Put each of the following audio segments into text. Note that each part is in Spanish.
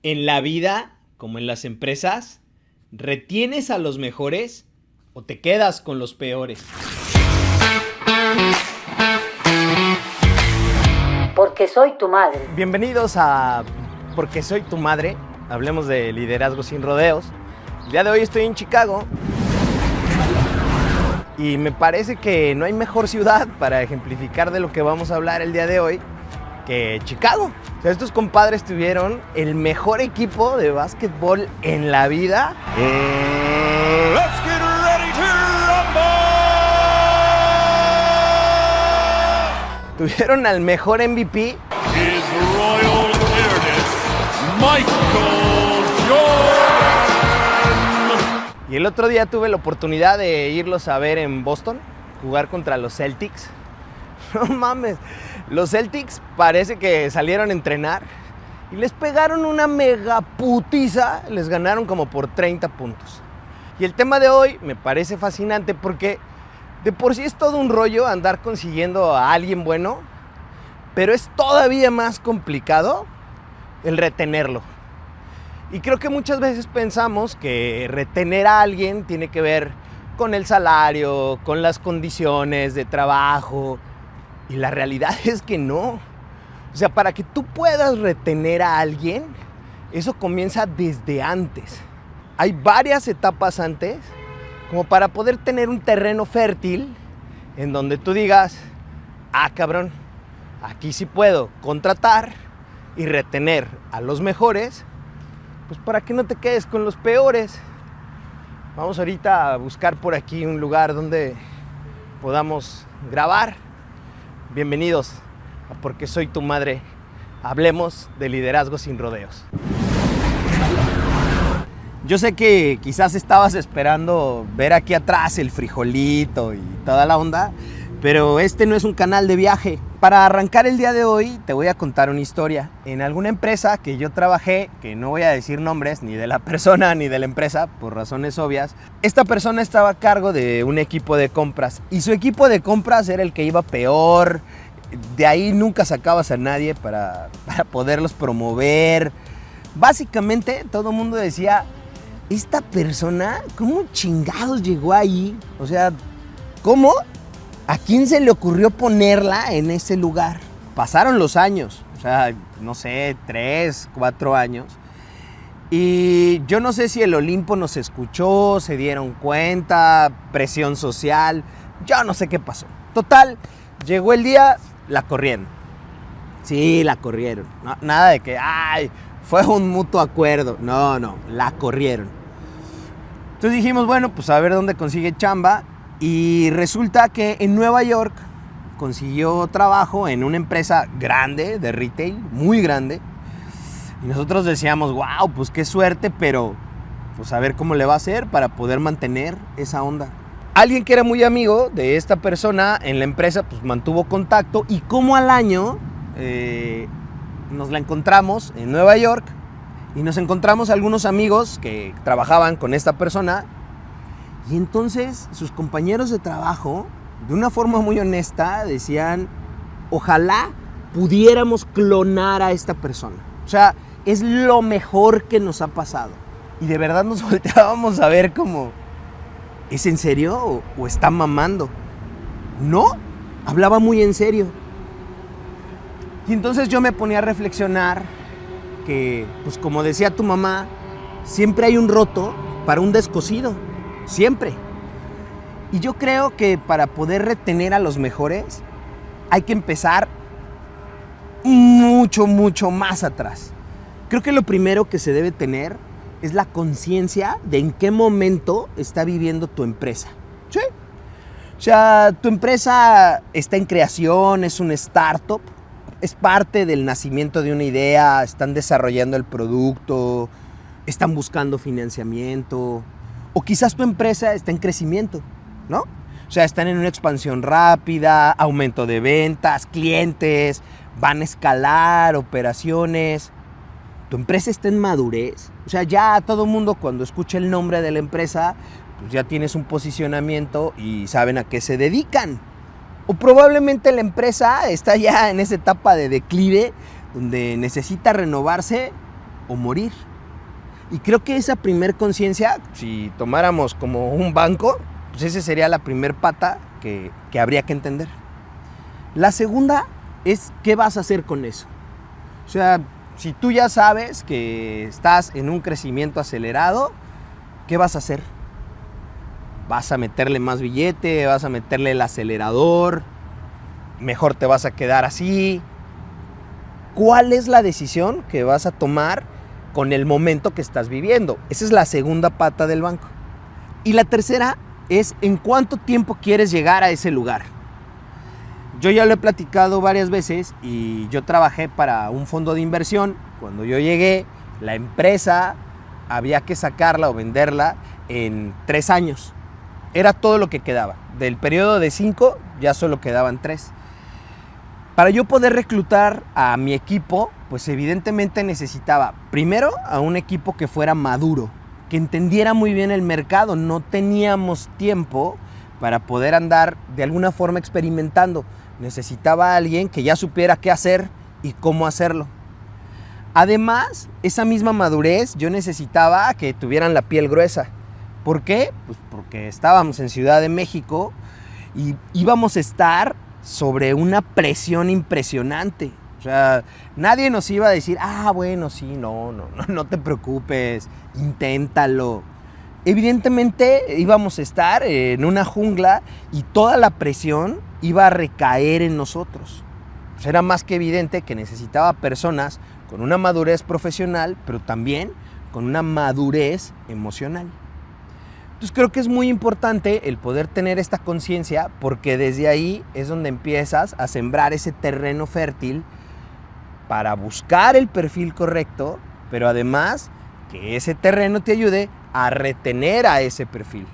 En la vida, como en las empresas, ¿retienes a los mejores o te quedas con los peores? Porque soy tu madre. Bienvenidos a Porque soy tu madre. Hablemos de liderazgo sin rodeos. El día de hoy estoy en Chicago y me parece que no hay mejor ciudad para ejemplificar de lo que vamos a hablar el día de hoy que Chicago. O sea, estos compadres tuvieron el mejor equipo de básquetbol en la vida. Let's get ready to rumble! Tuvieron al mejor MVP. His Royal Highness, Michael Jordan. Y el otro día tuve la oportunidad de irlos a ver en Boston, jugar contra los Celtics. No mames, los Celtics parece que salieron a entrenar y les pegaron una mega putiza, les ganaron como por 30 puntos. Y el tema de hoy me parece fascinante porque de por sí es todo un rollo andar consiguiendo a alguien bueno, pero es todavía más complicado el retenerlo. Y creo que muchas veces pensamos que retener a alguien tiene que ver con el salario, con las condiciones de trabajo. Y la realidad es que no. O sea, para que tú puedas retener a alguien, eso comienza desde antes. Hay varias etapas antes, como para poder tener un terreno fértil en donde tú digas, ah, cabrón, aquí sí puedo contratar y retener a los mejores, pues para que no te quedes con los peores. Vamos ahorita a buscar por aquí un lugar donde podamos grabar. Bienvenidos a Porque soy tu madre. Hablemos de liderazgo sin rodeos. Yo sé que quizás estabas esperando ver aquí atrás el frijolito y toda la onda, pero este no es un canal de viaje. Para arrancar el día de hoy te voy a contar una historia. En alguna empresa que yo trabajé, que no voy a decir nombres ni de la persona ni de la empresa, por razones obvias, esta persona estaba a cargo de un equipo de compras y su equipo de compras era el que iba peor. De ahí nunca sacabas a nadie para poderlos promover. Básicamente todo el mundo decía, esta persona, ¿cómo chingados llegó ahí? O sea, ¿cómo? ¿A quién se le ocurrió ponerla en ese lugar? Pasaron los años, o sea, no sé, 3, 4 años. Y yo no sé si el Olimpo nos escuchó, se dieron cuenta, presión social, yo no sé qué pasó. Total, llegó el día, la corrieron. Sí, la corrieron. No, nada de que, ay, fue un mutuo acuerdo. No, la corrieron. Entonces dijimos, bueno, pues a ver dónde consigue chamba. Y resulta que en Nueva York consiguió trabajo en una empresa grande de retail, muy grande. Y nosotros decíamos, wow, pues qué suerte, pero pues a ver cómo le va a hacer para poder mantener esa onda. Alguien que era muy amigo de esta persona en la empresa, pues mantuvo contacto y como al año nos la encontramos en Nueva York y nos encontramos algunos amigos que trabajaban con esta persona. Y entonces sus compañeros de trabajo, de una forma muy honesta, decían, ojalá pudiéramos clonar a esta persona. O sea, es lo mejor que nos ha pasado. Y de verdad nos volteábamos a ver como, ¿es en serio o está mamando? No, hablaba muy en serio. Y entonces yo me ponía a reflexionar que, pues como decía tu mamá, siempre hay un roto para un descosido. Siempre. Y yo creo que para poder retener a los mejores hay que empezar mucho más atrás. Creo que lo primero que se debe tener es la conciencia de en qué momento está viviendo tu empresa. ¿Sí? O sea, tu empresa está en creación, es un startup, es parte del nacimiento de una idea, están desarrollando el producto, están buscando financiamiento. O quizás tu empresa está en crecimiento, ¿no? O sea, están en una expansión rápida, aumento de ventas, clientes, van a escalar operaciones. Tu empresa está en madurez. O sea, ya todo el mundo cuando escucha el nombre de la empresa, pues ya tienes un posicionamiento y saben a qué se dedican. O probablemente la empresa está ya en esa etapa de declive donde necesita renovarse o morir. Y creo que esa primer conciencia, si tomáramos como un banco, pues esa sería la primer pata que habría que entender. La segunda es qué vas a hacer con eso. O sea, si tú ya sabes que estás en un crecimiento acelerado, ¿qué vas a hacer? ¿Vas a meterle más billete? ¿Vas a meterle el acelerador? ¿Mejor te vas a quedar así? ¿Cuál es la decisión que vas a tomar con el momento que estás viviendo? Esa es la segunda pata del banco. Y la tercera es en cuánto tiempo quieres llegar a ese lugar. Yo ya lo he platicado varias veces y yo trabajé para un fondo de inversión. Cuando yo llegué, la empresa había que sacarla o venderla en 3 años. Era todo lo que quedaba. Del periodo de 5 ya solo quedaban 3. Para yo poder reclutar a mi equipo, pues evidentemente necesitaba primero a un equipo que fuera maduro, que entendiera muy bien el mercado. No teníamos tiempo para poder andar de alguna forma experimentando. Necesitaba a alguien que ya supiera qué hacer y cómo hacerlo. Además, esa misma madurez yo necesitaba que tuvieran la piel gruesa. ¿Por qué? Pues porque estábamos en Ciudad de México y íbamos a estar sobre una presión impresionante. O sea, nadie nos iba a decir, bueno, sí, no te preocupes, inténtalo. Evidentemente íbamos a estar en una jungla y toda la presión iba a recaer en nosotros. Pues era más que evidente que necesitaba personas con una madurez profesional, pero también con una madurez emocional. Entonces creo que es muy importante el poder tener esta conciencia, porque desde ahí es donde empiezas a sembrar ese terreno fértil para buscar el perfil correcto, pero además que ese terreno te ayude a retener a ese perfil.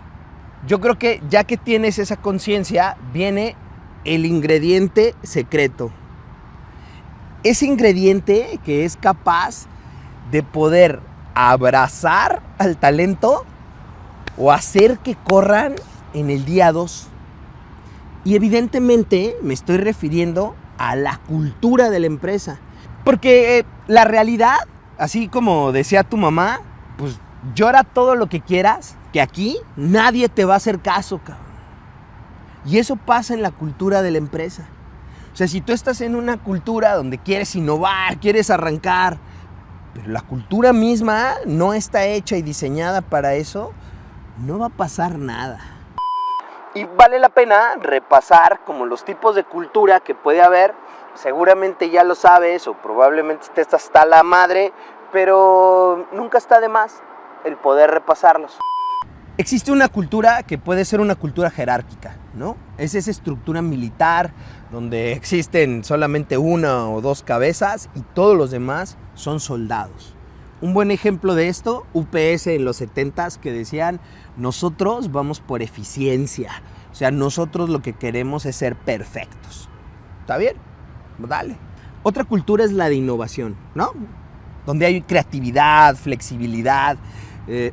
Yo creo que ya que tienes esa conciencia, viene el ingrediente secreto. Ese ingrediente que es capaz de poder abrazar al talento o hacer que corran en el día 2. Y evidentemente me estoy refiriendo a la cultura de la empresa. Porque la realidad, así como decía tu mamá, pues llora todo lo que quieras, que aquí nadie te va a hacer caso, cabrón. Y eso pasa en la cultura de la empresa. O sea, si tú estás en una cultura donde quieres innovar, quieres arrancar, pero la cultura misma no está hecha y diseñada para eso, no va a pasar nada. Y vale la pena repasar como los tipos de cultura que puede haber. Seguramente ya lo sabes o probablemente estés hasta la madre, pero nunca está de más el poder repasarlos. Existe una cultura que puede ser una cultura jerárquica, ¿no? Es esa estructura militar donde existen solamente 1 o 2 cabezas y todos los demás son soldados. Un buen ejemplo de esto, UPS en los 70s, que decían, nosotros vamos por eficiencia. O sea, nosotros lo que queremos es ser perfectos. ¿Está bien? Dale. Otra cultura es la de innovación, ¿no? Donde hay creatividad, flexibilidad.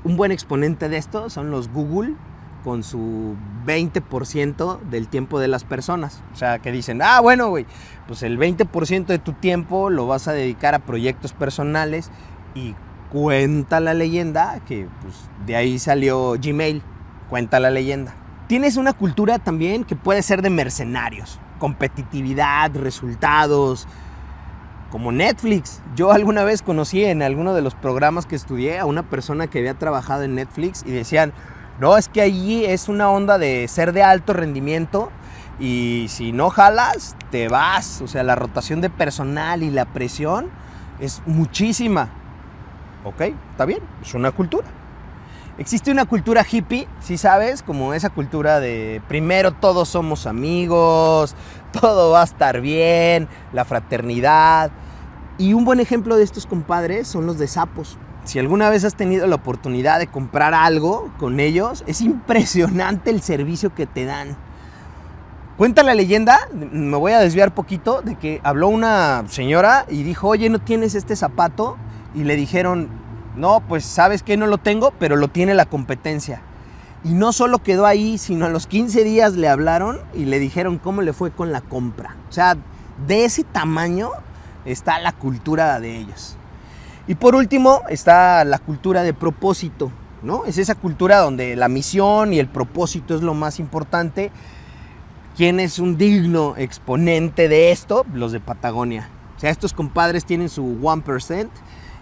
Un buen exponente de esto son los Google, con su 20% del tiempo de las personas. O sea, que dicen, bueno, güey, pues el 20% de tu tiempo lo vas a dedicar a proyectos personales. Y cuenta la leyenda que pues, de ahí salió Gmail, cuenta la leyenda. Tienes una cultura también que puede ser de mercenarios, competitividad, resultados, como Netflix. Yo alguna vez conocí en alguno de los programas que estudié a una persona que había trabajado en Netflix y decían, no, es que allí es una onda de ser de alto rendimiento y si no jalas, te vas. O sea, la rotación de personal y la presión es muchísima. Ok, está bien, es una cultura. Existe una cultura hippie, ¿sí sabes? Como esa cultura de primero todos somos amigos, todo va a estar bien, la fraternidad. Y un buen ejemplo de estos compadres son los de Zappos. Si alguna vez has tenido la oportunidad de comprar algo con ellos, es impresionante el servicio que te dan. Cuenta la leyenda, me voy a desviar poquito, de que habló una señora y dijo, oye, ¿no tienes este zapato? Y le dijeron, no, pues sabes que no lo tengo, pero lo tiene la competencia. Y no solo quedó ahí, sino a los 15 días le hablaron y le dijeron cómo le fue con la compra. O sea, de ese tamaño está la cultura de ellos. Y por último está la cultura de propósito, ¿no? Es esa cultura donde la misión y el propósito es lo más importante. ¿Quién es un digno exponente de esto? Los de Patagonia. O sea, estos compadres tienen su 1%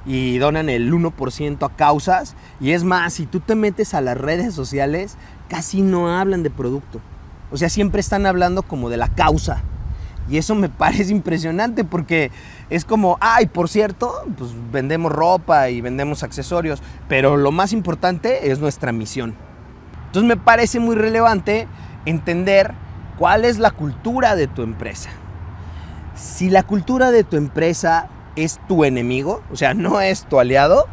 y donan el 1% a causas. Y es más, si tú te metes a las redes sociales, casi no hablan de producto. O sea, siempre están hablando como de la causa. Y eso me parece impresionante porque es como, ay, por cierto, pues vendemos ropa y vendemos accesorios, pero lo más importante es nuestra misión. Entonces me parece muy relevante entender cuál es la cultura de tu empresa. Si la cultura de tu empresa es tu enemigo, o sea, no es tu aliado,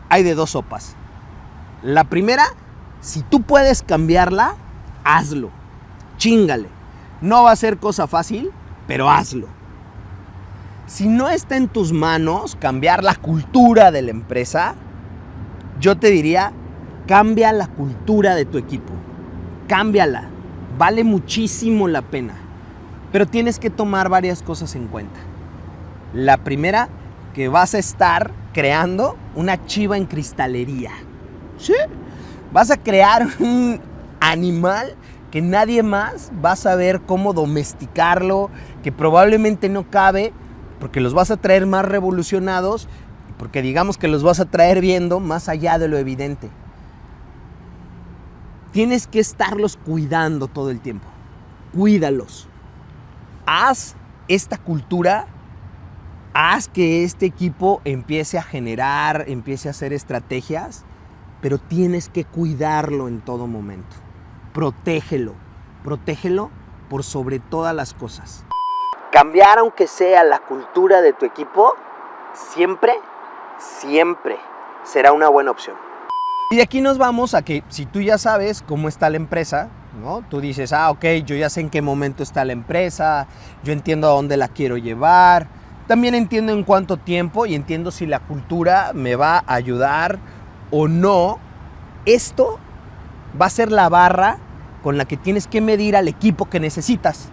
hay de dos sopas. La primera, si tú puedes cambiarla, hazlo, chíngale. No va a ser cosa fácil, pero hazlo. Si no está en tus manos cambiar la cultura de la empresa, yo te diría, cambia la cultura de tu equipo. Cámbiala. Vale muchísimo la pena. Pero tienes que tomar varias cosas en cuenta. La primera, que vas a estar creando una chiva en cristalería. ¿Sí? Vas a crear un animal que nadie más va a saber cómo domesticarlo, que probablemente no cabe, porque los vas a traer más revolucionados, porque digamos que los vas a traer viendo más allá de lo evidente. Tienes que estarlos cuidando todo el tiempo. Cuídalos. Haz esta cultura, haz que este equipo empiece a generar, empiece a hacer estrategias, pero tienes que cuidarlo en todo momento. Protégelo por sobre todas las cosas. Cambiar aunque sea la cultura de tu equipo, siempre será una buena opción. Y de aquí nos vamos a que si tú ya sabes cómo está la empresa, ¿no? Tú dices, ok, yo ya sé en qué momento está la empresa, yo entiendo a dónde la quiero llevar, también entiendo en cuánto tiempo y entiendo si la cultura me va a ayudar o no. Esto va a ser la barra con la que tienes que medir al equipo que necesitas.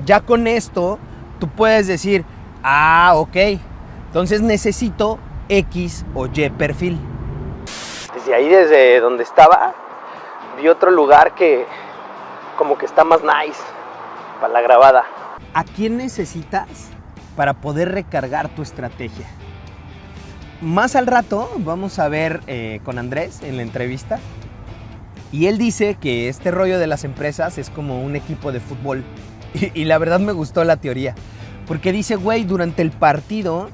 Ya con esto, tú puedes decir, ok, entonces necesito X o Y perfil. Desde ahí, desde donde estaba, vi otro lugar que como que está más nice para la grabada. ¿A quién necesitas para poder recargar tu estrategia? Más al rato vamos a ver con Andrés en la entrevista. Y él dice que este rollo de las empresas es como un equipo de fútbol. Y la verdad me gustó la teoría. Porque dice, güey, durante el partido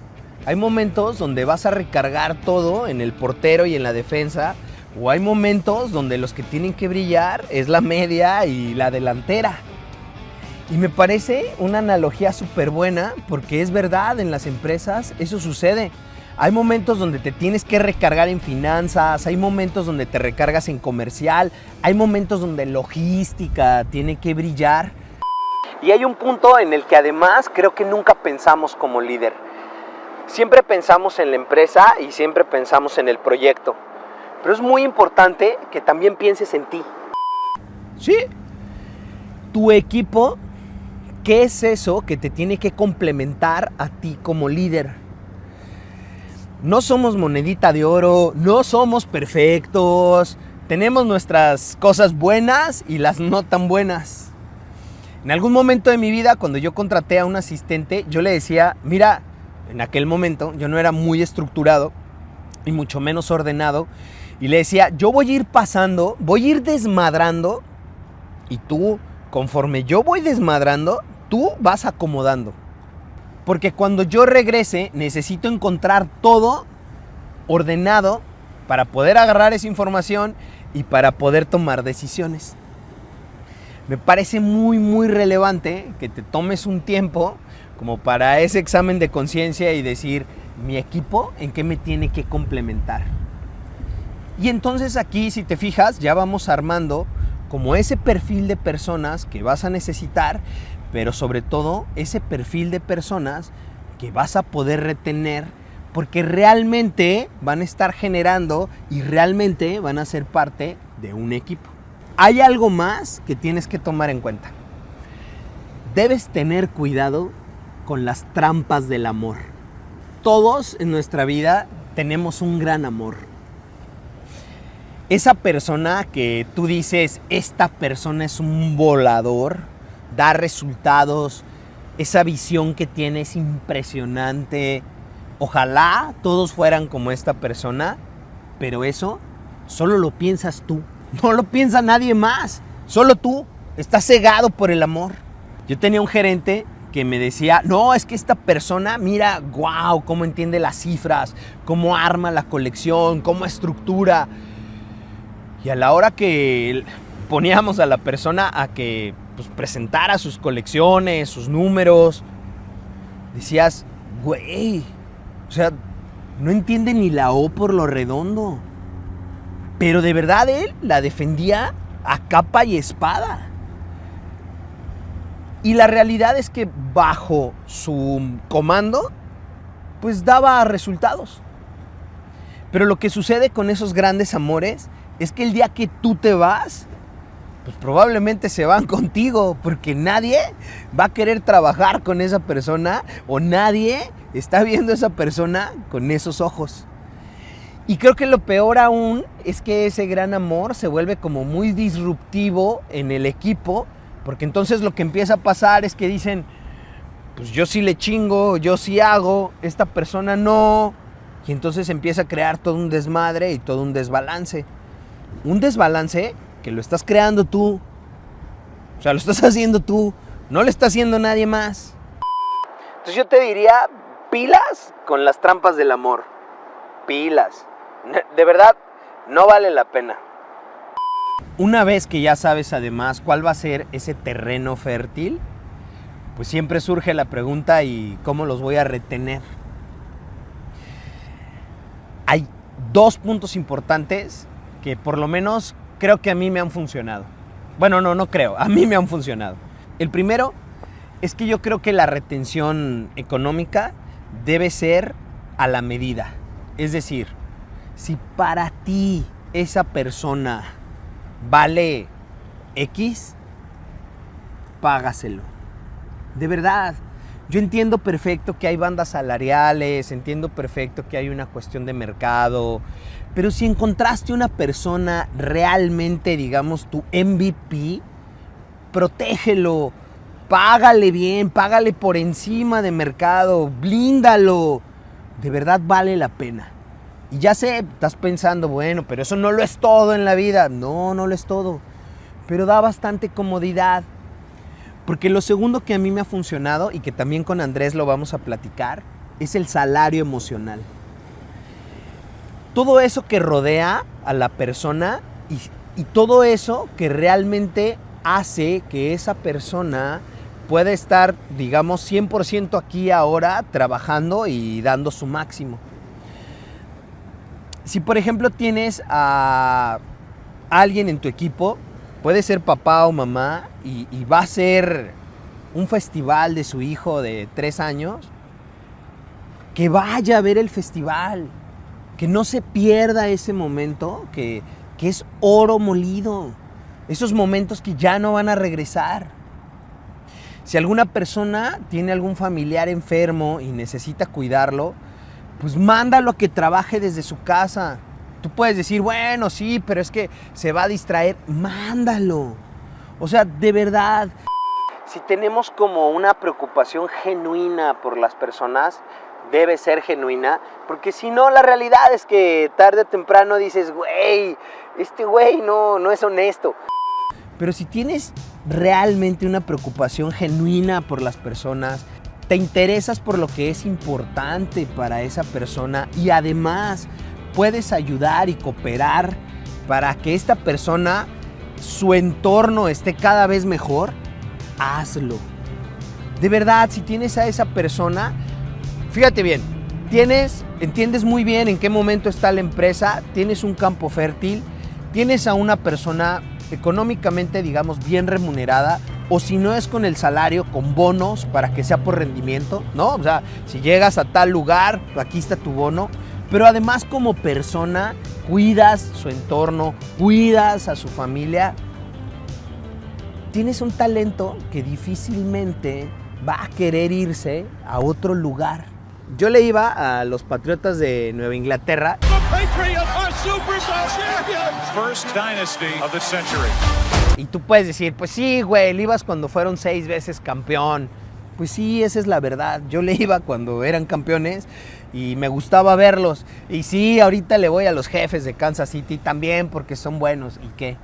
hay momentos donde vas a recargar todo en el portero y en la defensa. O hay momentos donde los que tienen que brillar es la media y la delantera. Y me parece una analogía súper buena porque es verdad, en las empresas eso sucede. Hay momentos donde te tienes que recargar en finanzas, hay momentos donde te recargas en comercial, hay momentos donde logística tiene que brillar. Y hay un punto en el que además creo que nunca pensamos como líder. Siempre pensamos en la empresa y siempre pensamos en el proyecto. Pero es muy importante que también pienses en ti. Sí. Tu equipo, ¿qué es eso que te tiene que complementar a ti como líder? No somos monedita de oro, no somos perfectos, tenemos nuestras cosas buenas y las no tan buenas. En algún momento de mi vida, cuando yo contraté a un asistente, yo le decía, mira, en aquel momento yo no era muy estructurado y mucho menos ordenado, y le decía, yo voy a ir pasando, voy a ir desmadrando, y tú, conforme yo voy desmadrando, tú vas acomodando. Porque cuando yo regrese, necesito encontrar todo ordenado para poder agarrar esa información y para poder tomar decisiones. Me parece muy relevante que te tomes un tiempo como para ese examen de conciencia y decir, mi equipo, ¿en qué me tiene que complementar? Y entonces aquí, si te fijas, ya vamos armando como ese perfil de personas que vas a necesitar, pero sobre todo ese perfil de personas que vas a poder retener porque realmente van a estar generando y realmente van a ser parte de un equipo. Hay algo más que tienes que tomar en cuenta. Debes tener cuidado con las trampas del amor. todos en nuestra vida tenemos un gran amor. Esa persona que tú dices, esta persona es un volador, da resultados, esa visión que tiene es impresionante. Ojalá todos fueran como esta persona, pero eso solo lo piensas tú, no lo piensa nadie más, solo tú, estás cegado por el amor. Yo tenía un gerente que me decía, no, es que esta persona, mira, wow, cómo entiende las cifras, cómo arma la colección, cómo estructura. Y a la hora que poníamos a la persona a que pues, presentara sus colecciones, sus números, decías, güey, o sea, no entiende ni la O por lo redondo. Pero de verdad él la defendía a capa y espada. Y la realidad es que bajo su comando, pues daba resultados. Pero lo que sucede con esos grandes amores es que el día que tú te vas, pues probablemente se van contigo, porque nadie va a querer trabajar con esa persona o nadie está viendo a esa persona con esos ojos. Y creo que lo peor aún es que ese gran amor se vuelve como muy disruptivo en el equipo, porque entonces lo que empieza a pasar es que dicen, pues yo sí le chingo, yo sí hago, esta persona no, y entonces empieza a crear todo un desmadre y todo un desbalance. Un desbalance que lo estás creando tú, o sea, lo estás haciendo tú, no lo está haciendo nadie más. Entonces yo te diría, pilas con las trampas del amor, pilas, de verdad, no vale la pena. Una vez que ya sabes además cuál va a ser ese terreno fértil, pues siempre surge la pregunta, ¿y cómo los voy a retener? Hay dos puntos importantes que por lo menos creo que a mí me han funcionado. Bueno, no creo, a mí me han funcionado. El primero es que yo creo que la retención económica debe ser a la medida. Es decir, si para ti esa persona vale X, págaselo. De verdad, yo entiendo perfecto que hay bandas salariales, entiendo perfecto que hay una cuestión de mercado, pero si encontraste una persona realmente, digamos, tu MVP, protégelo, págale bien, págale por encima de mercado, blíndalo. De verdad vale la pena. Y ya sé, estás pensando, bueno, pero eso no lo es todo en la vida. No lo es todo, pero da bastante comodidad. Porque lo segundo que a mí me ha funcionado y que también con Andrés lo vamos a platicar es el salario emocional. Todo eso que rodea a la persona y todo eso que realmente hace que esa persona pueda estar, digamos, 100% aquí ahora trabajando y dando su máximo. Si por ejemplo tienes a alguien en tu equipo, puede ser papá o mamá y va a ser un festival de su hijo de 3 años, que vaya a ver el festival, que no se pierda ese momento que es oro molido, esos momentos que ya no van a regresar. Si alguna persona tiene algún familiar enfermo y necesita cuidarlo, pues mándalo a que trabaje desde su casa. Tú puedes decir, bueno, sí, pero es que se va a distraer. Mándalo. O sea, de verdad, si tenemos como una preocupación genuina por las personas, debe ser genuina, porque si no, la realidad es que tarde o temprano dices, güey, este güey no es honesto. Pero si tienes realmente una preocupación genuina por las personas, te interesas por lo que es importante para esa persona y además puedes ayudar y cooperar para que esta persona, su entorno esté cada vez mejor, hazlo. De verdad, si tienes a esa persona, fíjate bien, entiendes muy bien en qué momento está la empresa, tienes un campo fértil, tienes a una persona económicamente, digamos, bien remunerada, o si no es con el salario, con bonos para que sea por rendimiento, ¿no? O sea, si llegas a tal lugar, aquí está tu bono, pero además como persona, cuidas su entorno, cuidas a su familia, tienes un talento que difícilmente va a querer irse a otro lugar. Yo le iba a los Patriotas de Nueva Inglaterra. The Patriots are Super Bowl champions. First dynasty of the century. Y tú puedes decir, pues sí, güey, le ibas cuando fueron 6 veces campeón. Pues sí, esa es la verdad. Yo le iba cuando eran campeones y me gustaba verlos. Y sí, ahorita le voy a los Jefes de Kansas City también porque son buenos. ¿Y qué?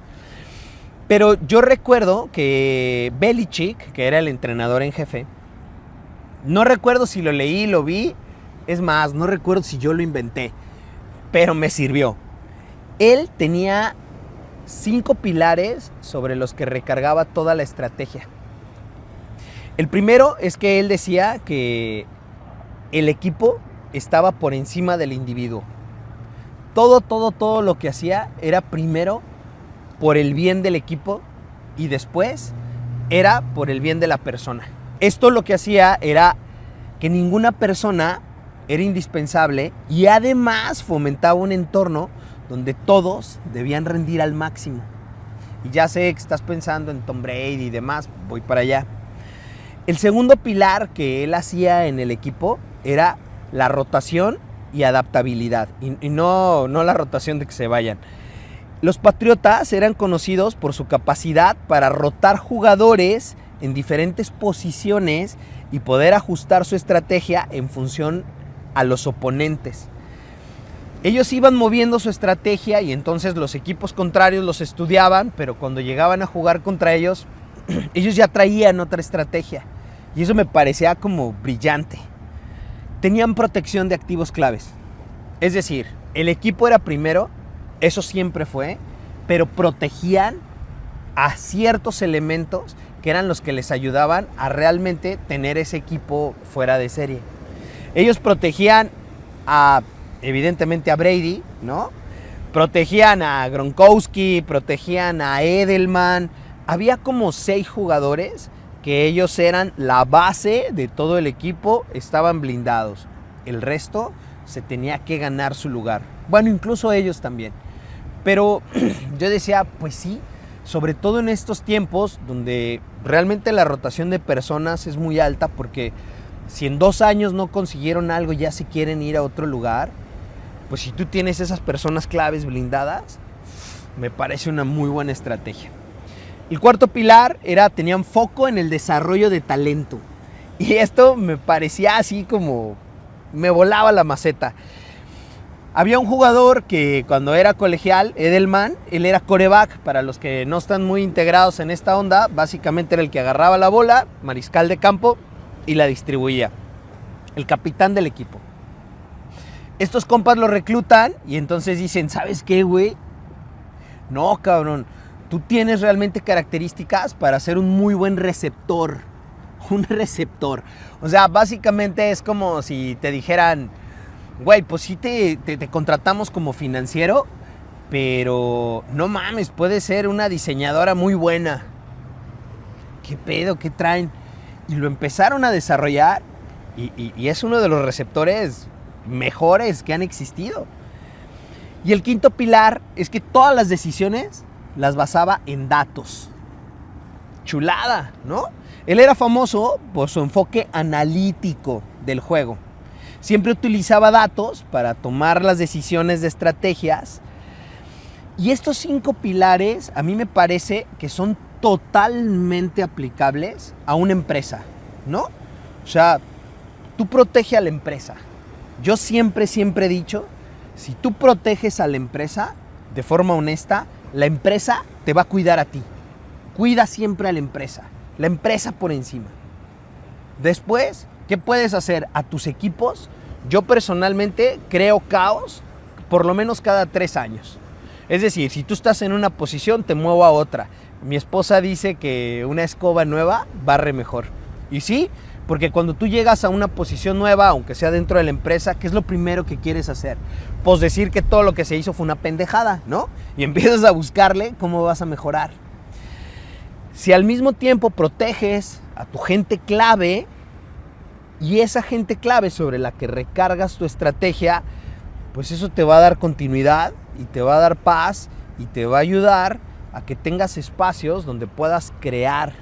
Pero yo recuerdo que Belichick, que era el entrenador en jefe, no recuerdo si lo leí, lo vi, es más, no recuerdo si yo lo inventé, pero me sirvió. Él tenía 5 pilares sobre los que recargaba toda la estrategia. El primero es que él decía que el equipo estaba por encima del individuo. Todo lo que hacía era primero por el bien del equipo y después era por el bien de la persona. Esto lo que hacía era que ninguna persona era indispensable y además fomentaba un entorno donde todos debían rendir al máximo. Y ya sé que estás pensando en Tom Brady y demás, voy para allá. El segundo pilar que él hacía en el equipo era la rotación y adaptabilidad. Y no la rotación de que se vayan. Los Patriotas eran conocidos por su capacidad para rotar jugadores en diferentes posiciones y poder ajustar su estrategia en función a los oponentes. Ellos iban moviendo su estrategia y entonces los equipos contrarios los estudiaban, pero cuando llegaban a jugar contra ellos, ellos ya traían otra estrategia. Y eso me parecía como brillante. Tenían protección de activos claves. Es decir, el equipo era primero, eso siempre fue, pero protegían a ciertos elementos que eran los que les ayudaban a realmente tener ese equipo fuera de serie. Ellos protegían evidentemente a Brady, ¿no? Protegían a Gronkowski, protegían a Edelman. Había como 6 jugadores que ellos eran la base de todo el equipo, estaban blindados. El resto se tenía que ganar su lugar. Bueno, incluso ellos también. Pero yo decía, pues sí, sobre todo en estos tiempos donde realmente la rotación de personas es muy alta, porque si en 2 años no consiguieron algo y ya se quieren ir a otro lugar, pues si tú tienes esas personas claves blindadas, me parece una muy buena estrategia. El cuarto pilar tenían foco en el desarrollo de talento. Y esto me parecía así como me volaba la maceta. Había un jugador que cuando era colegial, Edelman, él era quarterback. Para los que no están muy integrados en esta onda, básicamente era el que agarraba la bola, mariscal de campo, y la distribuía. El capitán del equipo. Estos compas lo reclutan y entonces dicen, ¿sabes qué, güey? No, cabrón, tú tienes realmente características para ser un muy buen receptor. Un receptor. O sea, básicamente es como si te dijeran, güey, pues sí te contratamos como financiero, pero no mames, puedes ser una diseñadora muy buena. ¿Qué pedo? ¿Qué traen? Y lo empezaron a desarrollar y es uno de los receptores mejores que han existido. Y el quinto pilar es que todas las decisiones las basaba en datos. Chulada, ¿no? Él era famoso por su enfoque analítico del juego. Siempre utilizaba datos para tomar las decisiones de estrategias. Y estos 5 pilares a mí me parece que son totalmente aplicables a una empresa, ¿no? O sea, tú protege a la empresa. Yo siempre he dicho, si tú proteges a la empresa de forma honesta, la empresa te va a cuidar a ti. Cuida siempre a la empresa por encima. Después, ¿qué puedes hacer a tus equipos? Yo personalmente creo caos por lo menos cada 3 años. Es decir, si tú estás en una posición, te muevo a otra. Mi esposa dice que una escoba nueva barre mejor. Y sí, porque cuando tú llegas a una posición nueva, aunque sea dentro de la empresa, ¿qué es lo primero que quieres hacer? Pues decir que todo lo que se hizo fue una pendejada, ¿no? Y empiezas a buscarle cómo vas a mejorar. Si al mismo tiempo proteges a tu gente clave y esa gente clave sobre la que recargas tu estrategia, pues eso te va a dar continuidad y te va a dar paz y te va a ayudar a que tengas espacios donde puedas crear.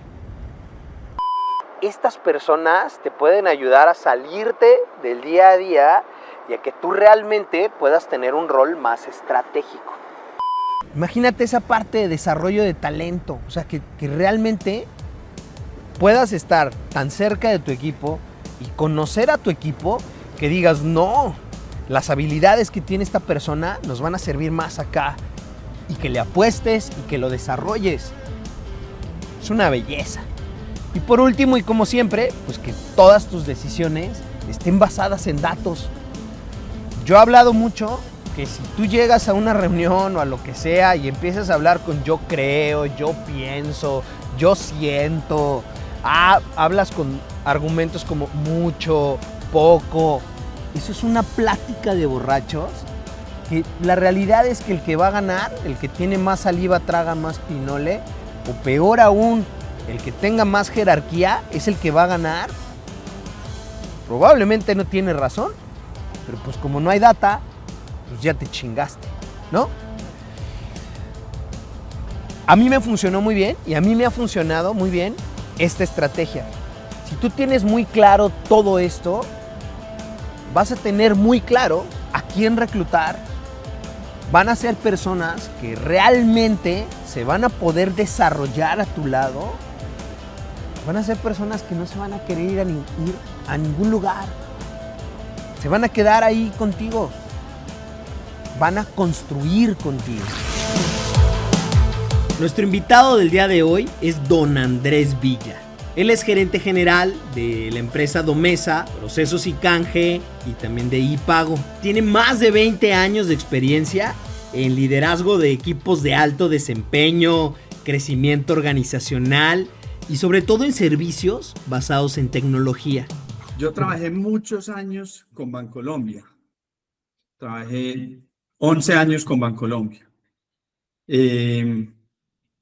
estas personas te pueden ayudar a salirte del día a día y a que tú realmente puedas tener un rol más estratégico. Imagínate esa parte de desarrollo de talento, o sea, que realmente puedas estar tan cerca de tu equipo y conocer a tu equipo que digas, no, las habilidades que tiene esta persona nos van a servir más acá, y que le apuestes y que lo desarrolles. Es una belleza. Y por último, y como siempre, pues que todas tus decisiones estén basadas en datos. Yo he hablado mucho que si tú llegas a una reunión o a lo que sea y empiezas a hablar con yo creo, yo pienso, yo siento, hablas con argumentos como mucho, poco, eso es una plática de borrachos, que la realidad es que el que va a ganar, el que tiene más saliva traga más pinole, o peor aún, el que tenga más jerarquía es el que va a ganar. Probablemente no tiene razón, pero pues como no hay data, pues ya te chingaste, ¿no? A mí me funcionó muy bien y a mí me ha funcionado muy bien esta estrategia. Si tú tienes muy claro todo esto, vas a tener muy claro a quién reclutar. Van a ser personas que realmente se van a poder desarrollar a tu lado. Van a ser personas que no se van a querer ir a ningún lugar. Se van a quedar ahí contigo. Van a construir contigo. Nuestro invitado del día de hoy es don Andrés Villa. Él es gerente general de la empresa Domesa, Procesos y Canje y también de iPago. Tiene más de 20 años de experiencia en liderazgo de equipos de alto desempeño, crecimiento organizacional y sobre todo en servicios basados en tecnología. Yo trabajé muchos años con Bancolombia. Trabajé 11 años con Bancolombia.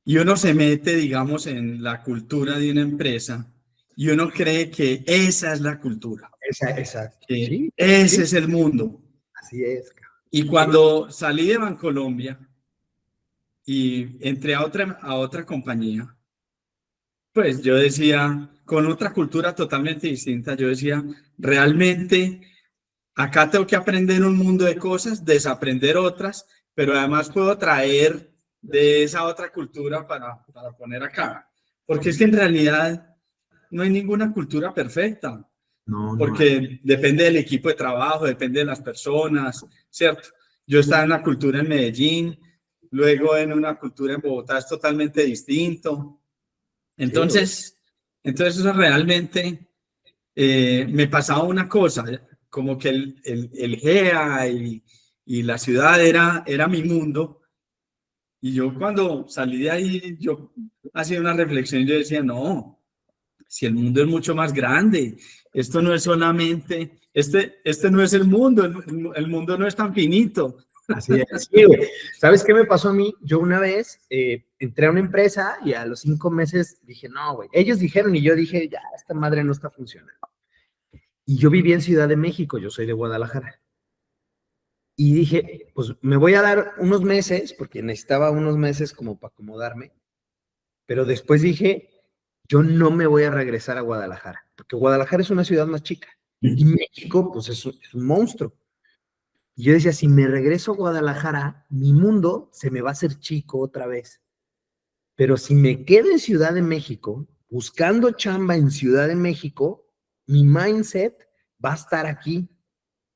Y uno se mete, digamos, en la cultura de una empresa y uno cree que esa es la cultura. Exacto. Que Sí, ese sí. es el mundo. Así es. Y cuando salí de Bancolombia y entré a otra compañía, pues yo decía, con otra cultura totalmente distinta, yo decía, realmente acá tengo que aprender un mundo de cosas, desaprender otras, pero además puedo traer de esa otra cultura para poner acá. Porque es que en realidad no hay ninguna cultura perfecta. Porque depende del equipo de trabajo, depende de las personas, ¿cierto? Yo estaba en una cultura en Medellín, luego en una cultura en Bogotá es totalmente distinto. Entonces eso realmente me pasaba una cosa, como que el GEA y la ciudad era mi mundo. Y yo cuando salí de ahí, yo hacía una reflexión, yo decía, no, si el mundo es mucho más grande, esto no es solamente, este no es el mundo, el mundo no es tan finito. Así es. Sí, güey. ¿Sabes qué me pasó a mí? Yo una vez entré a una empresa y a los 5 meses dije, no, güey. Ellos dijeron y yo dije, ya, esta madre no está funcionando. Y yo viví en Ciudad de México, yo soy de Guadalajara. Y dije, pues me voy a dar unos meses, porque necesitaba unos meses como para acomodarme. Pero después dije, yo no me voy a regresar a Guadalajara, porque Guadalajara es una ciudad más chica. Y México, pues es un monstruo. Y yo decía, si me regreso a Guadalajara, mi mundo se me va a hacer chico otra vez. Pero si me quedo en Ciudad de México, buscando chamba en Ciudad de México, mi mindset va a estar aquí.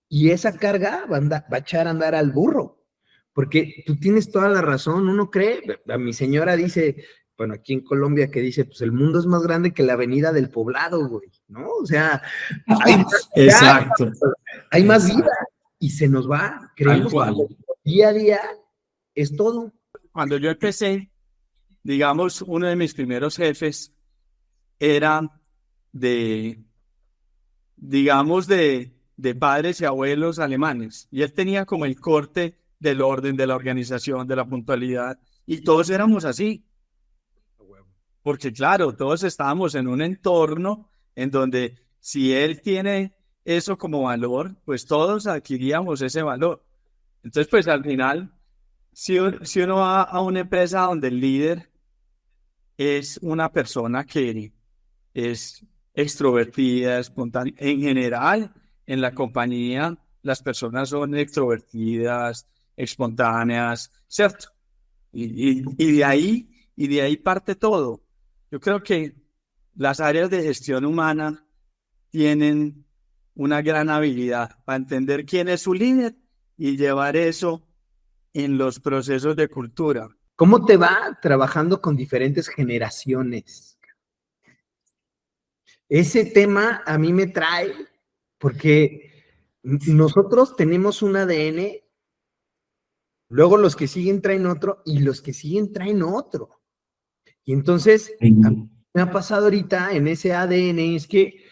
Y esa carga va a echar a andar al burro. Porque tú tienes toda la razón, uno cree, a mi señora dice, bueno, aquí en Colombia que dice, pues el mundo es más grande que la avenida del Poblado, güey, ¿no? O sea, Exacto. hay más vida y se nos va, creemos que día a día es todo. Cuando yo empecé, digamos, uno de mis primeros jefes era digamos, de padres y abuelos alemanes. Y él tenía como el corte del orden, de la organización, de la puntualidad. Y todos éramos así. Porque claro, todos estábamos en un entorno en donde si él tiene eso como valor, pues todos adquiríamos ese valor. Entonces, pues al final, si uno va a una empresa donde el líder es una persona que es extrovertida, espontánea. En general, en la compañía, las personas son extrovertidas, espontáneas, ¿cierto? Y de ahí parte todo. Yo creo que las áreas de gestión humana tienen una gran habilidad para entender quién es su líder y llevar eso en los procesos de cultura. ¿Cómo te va trabajando con diferentes generaciones? Ese tema a mí me trae porque nosotros tenemos un ADN, luego los que siguen traen otro y los que siguen traen otro. Y entonces, a mí me ha pasado ahorita en ese ADN es que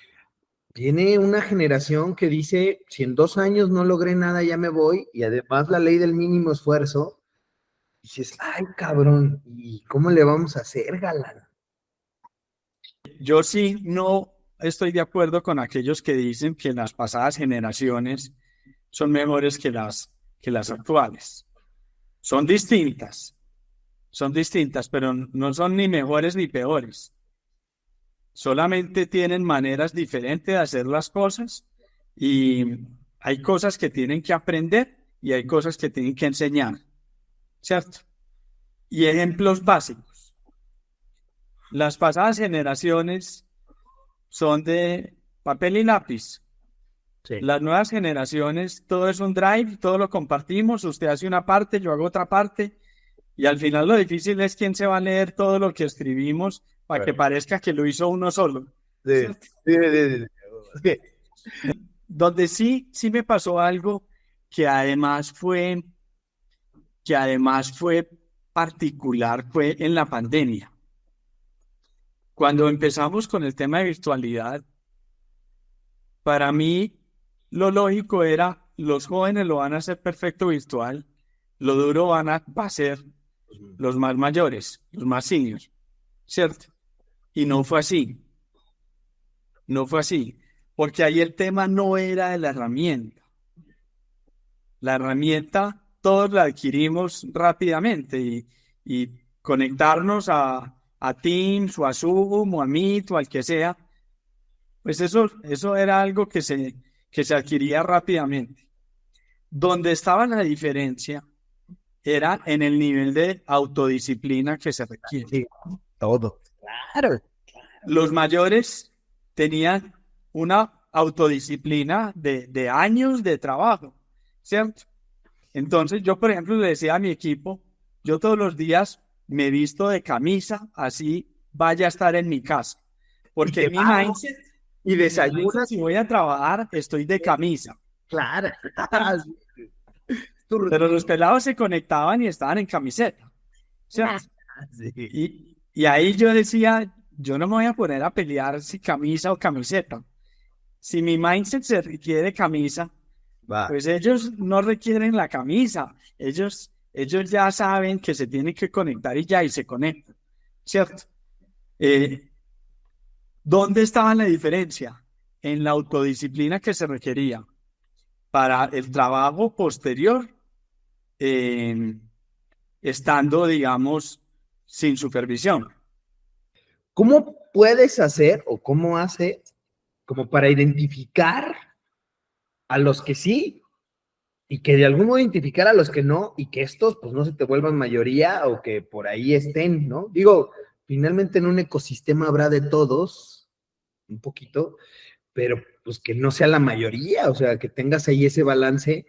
viene una generación que dice, si en 2 años no logré nada, ya me voy, y además la ley del mínimo esfuerzo, dices, ay, cabrón, ¿y cómo le vamos a hacer, galán? Yo sí no estoy de acuerdo con aquellos que dicen que las pasadas generaciones son mejores que las actuales. Son distintas, pero no son ni mejores ni peores. Solamente tienen maneras diferentes de hacer las cosas y hay cosas que tienen que aprender y hay cosas que tienen que enseñar, ¿cierto? Y ejemplos básicos. Las pasadas generaciones son de papel y lápiz. Sí. Las nuevas generaciones, todo es un drive, todo lo compartimos, usted hace una parte, yo hago otra parte, y al final lo difícil es quién se va a leer todo lo que escribimos para que parezca que lo hizo uno solo. Sí. Sí. Donde sí me pasó algo que además fue particular, fue en la pandemia. Cuando empezamos con el tema de virtualidad, para mí lo lógico era, los jóvenes lo van a hacer perfecto virtual, lo duro va a ser los más mayores, los más seniors, ¿cierto? Y no fue así, porque ahí el tema no era de la herramienta. La herramienta todos la adquirimos rápidamente y conectarnos a Teams o a Zoom o a Meet o al que sea, pues eso era algo que se adquiría rápidamente. Donde estaba la diferencia era en el nivel de autodisciplina que se requiere. Sí, todo. Claro. Los mayores tenían una autodisciplina de años de trabajo, ¿cierto? Entonces yo, por ejemplo, le decía a mi equipo, yo todos los días me visto de camisa, así vaya a estar en mi casa. Porque mi mindset, Y desayunas. si voy a trabajar, estoy de camisa. Claro. Pero los pelados se conectaban y estaban en camiseta, ¿cierto? Sí. Y ahí yo decía, yo no me voy a poner a pelear si camisa o camiseta. Si mi mindset se requiere camisa, Va. pues ellos no requieren la camisa. Ellos ya saben que se tienen que conectar y ya, y se conectan, ¿cierto? ¿Dónde estaba la diferencia? En la autodisciplina que se requería para el trabajo posterior, estando, digamos, sin supervisión. ¿Cómo puedes hacer o cómo hace como para identificar a los que sí y que de algún modo identificar a los que no y que estos pues no se te vuelvan mayoría o que por ahí estén, ¿no? Digo, finalmente en un ecosistema habrá de todos, un poquito, pero pues que no sea la mayoría, o sea, que tengas ahí ese balance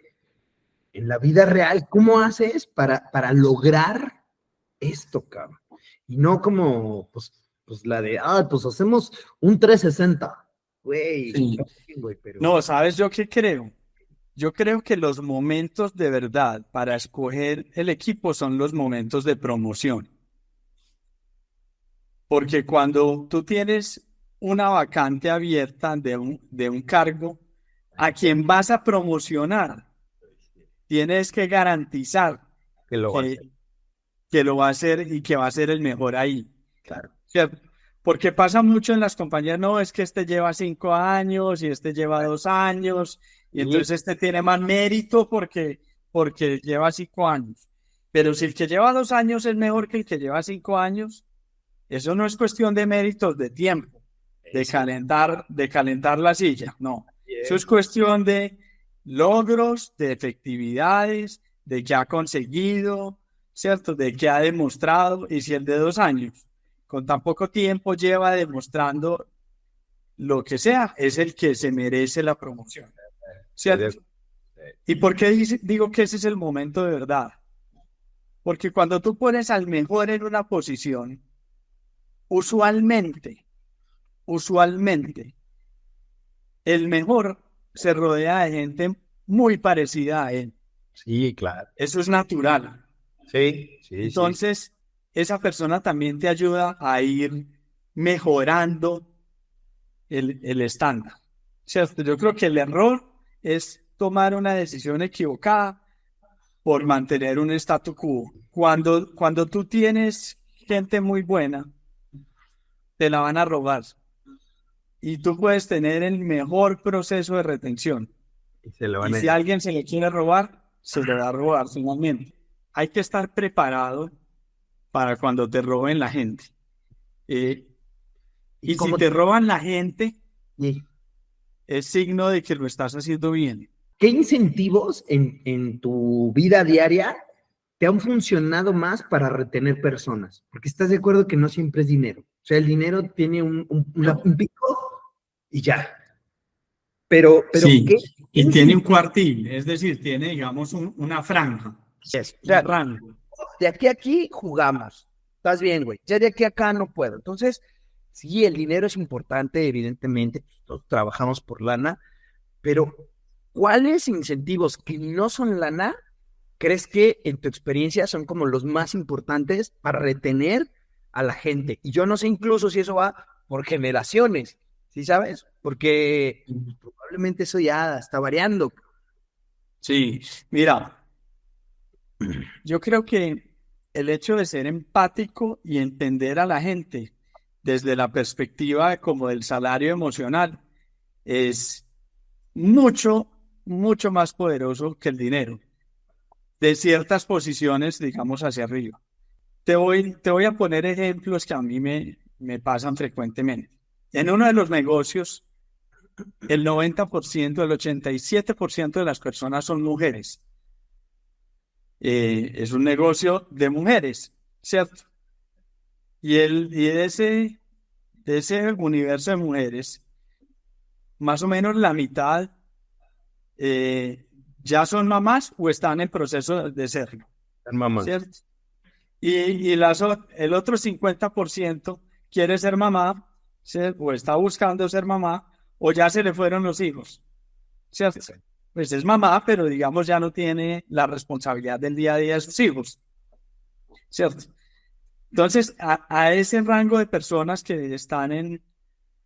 en la vida real. ¿Cómo haces para lograr esto, cabrón? Y no como, pues la de, pues hacemos un 360. Güey, Sí. güey, pero... No, ¿sabes yo qué creo? Yo creo que los momentos de verdad para escoger el equipo son los momentos de promoción. Porque cuando tú tienes una vacante abierta de un cargo, a quien vas a promocionar, tienes que garantizar que lo va a que, hacer. que lo va a hacer y que va a ser el mejor ahí. Claro. ¿Cierto? Porque pasa mucho en las compañías, no, es que este lleva 5 años y este lleva 2 años, y entonces este tiene más mérito porque lleva 5 años. Pero si el que lleva 2 años es mejor que el que lleva 5 años, eso no es cuestión de méritos de tiempo. de calentar la silla. No, Bien. eso es cuestión de logros, de efectividades, de qué ha conseguido, ¿cierto? De qué ha demostrado. Y si el de 2 años, con tan poco tiempo, lleva demostrando lo que sea, es el que se merece la promoción, ¿cierto? ¿Y por qué digo que ese es el momento de verdad? Porque cuando tú pones al mejor en una posición, usualmente, el mejor se rodea de gente muy parecida a él. Sí, claro. Eso es natural. Sí, sí, Entonces, esa persona también te ayuda a ir mejorando el estándar, ¿cierto? Yo creo que el error es tomar una decisión equivocada por mantener un statu quo. Cuando tú tienes gente muy buena, te la van a robar. Y tú puedes tener el mejor proceso de retención. Y se lo Y van a si alguien se le quiere robar, se le va a robar finalmente. Hay que estar preparado para cuando te roben la gente. Y si cómo te roban la gente, y es signo de que lo estás haciendo bien. ¿Qué incentivos en tu vida diaria te han funcionado más para retener personas? Porque estás de acuerdo que no siempre es dinero. O sea, el dinero tiene un pico y ya. Pero Sí, ¿qué y tiene un cuartil, es decir, tiene, digamos, una franja, es? O un sea, rango. de aquí a aquí jugamos. Estás bien, güey. Ya de aquí a acá no puedo. Entonces, sí, el dinero es importante, evidentemente. Todos trabajamos por lana, pero ¿cuáles incentivos que no son lana crees que en tu experiencia son como los más importantes para retener a la gente? Y yo no sé incluso si eso va por generaciones, ¿sí sabes? Porque probablemente eso ya está variando. Sí, mira, yo creo que el hecho de ser empático y entender a la gente desde la perspectiva como del salario emocional es mucho, mucho más poderoso que el dinero de ciertas posiciones, digamos, hacia arriba. Te voy a poner ejemplos que a mí me pasan frecuentemente. En uno de los negocios, el 90%, el 87% de las personas son mujeres. Es un negocio de mujeres, ¿cierto? Y de ese universo de mujeres, más o menos la mitad ya son mamás o están en proceso de serlo, Mamá. ¿cierto? El otro 50% quiere ser mamá, o está buscando ser mamá, o ya se le fueron los hijos, ¿cierto? Pues es mamá, pero digamos ya no tiene la responsabilidad del día a día de sus hijos, ¿cierto? Entonces, a ese rango de personas que están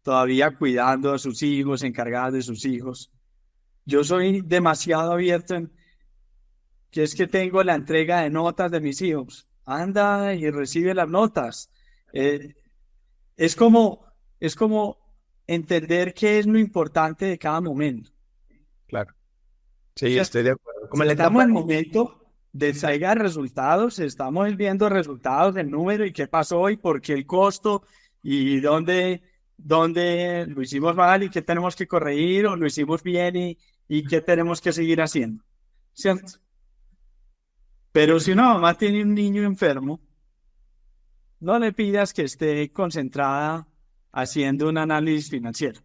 todavía cuidando a sus hijos, encargadas de sus hijos, yo soy demasiado abierto en que es que tengo la entrega de notas de mis hijos. Anda y recibe las notas. Eh, es como, es como entender qué es lo importante de cada momento. Claro. O Sí, sea, estoy de acuerdo. Como si la estamos etapa. en el momento de sacar resultados, estamos viendo resultados del número y qué pasó y por qué el costo y dónde lo hicimos mal y qué tenemos que corregir o lo hicimos bien y qué tenemos que seguir haciendo, ¿cierto? Pero si una mamá tiene un niño enfermo, no le pidas que esté concentrada haciendo un análisis financiero.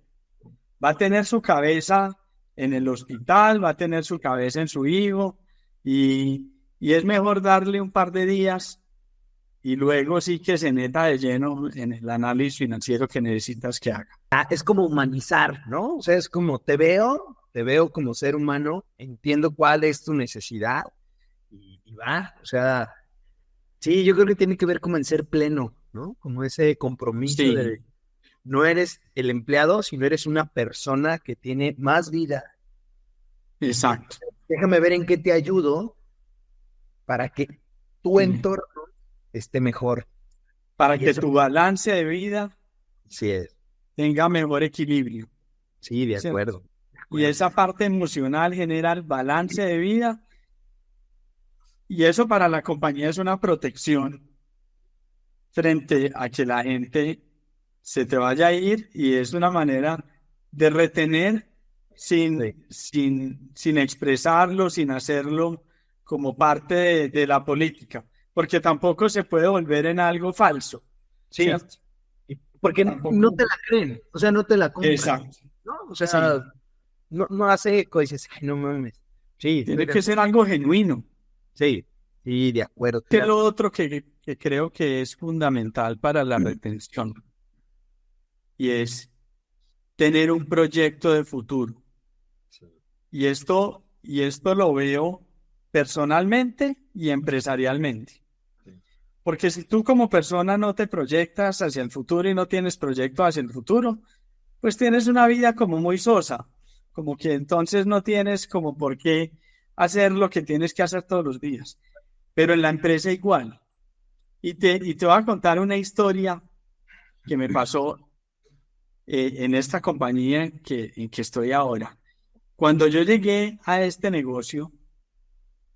Va a tener su cabeza en el hospital, va a tener su cabeza en su hijo y es mejor darle un par de días y luego sí que se meta de lleno en el análisis financiero que necesitas que haga. Es como humanizar, ¿no? O sea, es como te veo como ser humano, entiendo cuál es tu necesidad y va. O sea, sí, yo creo que tiene que ver como en ser pleno, ¿no? Como ese compromiso Sí, de no eres el empleado, sino eres una persona que tiene más vida. exacto. Déjame ver en qué te ayudo para que tu Sí. entorno esté mejor. Para Y que eso tu balance de vida sí es, tenga mejor equilibrio, sí, de ¿cierto? acuerdo. De Y acuerdo. esa parte emocional genera el balance de vida y eso para la compañía es una protección frente a que la gente se te vaya a ir y es una manera de retener sin expresarlo, sin hacerlo como parte de la política, porque tampoco se puede volver en algo falso, Sí, ¿cierto? porque no Tampoco. te la creen, o sea, no te la compran, Exacto. ¿no? O Sí. sea, no hace eco, dices, ay, no mames. Sí, estoy Tiene de que acuerdo. ser algo genuino. Sí, sí, de acuerdo. Que es lo otro que creo que es fundamental para la retención y es tener un proyecto de futuro. Y esto lo veo personalmente y empresarialmente. Porque si tú como persona no te proyectas hacia el futuro y no tienes proyecto hacia el futuro, pues tienes una vida como muy sosa, como que entonces no tienes como por qué hacer lo que tienes que hacer todos los días. Pero en la empresa igual. Y te voy a contar una historia que me pasó en esta compañía en que estoy ahora. Cuando yo llegué a este negocio,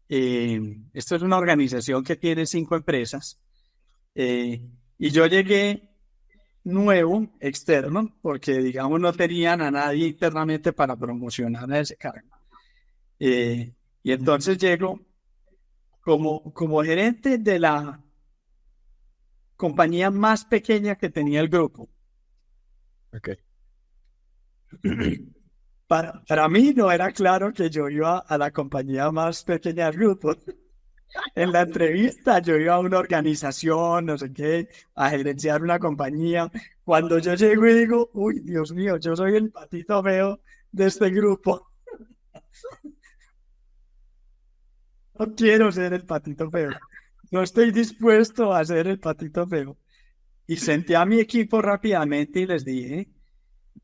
esto es una organización que tiene 5 empresas, y yo llegué nuevo, externo, porque digamos no tenían a nadie internamente para promocionar a ese cargo. Y entonces llego como gerente de la compañía más pequeña que tenía el grupo. Ok. Para mí no era claro que yo iba a la compañía más pequeña del grupo. En la entrevista yo iba a una organización, no sé qué, a gerenciar una compañía. Cuando yo llego y digo, uy, Dios mío, yo soy el patito feo de este grupo. No quiero ser el patito feo. No estoy dispuesto a ser el patito feo. Y senté a mi equipo rápidamente y les dije,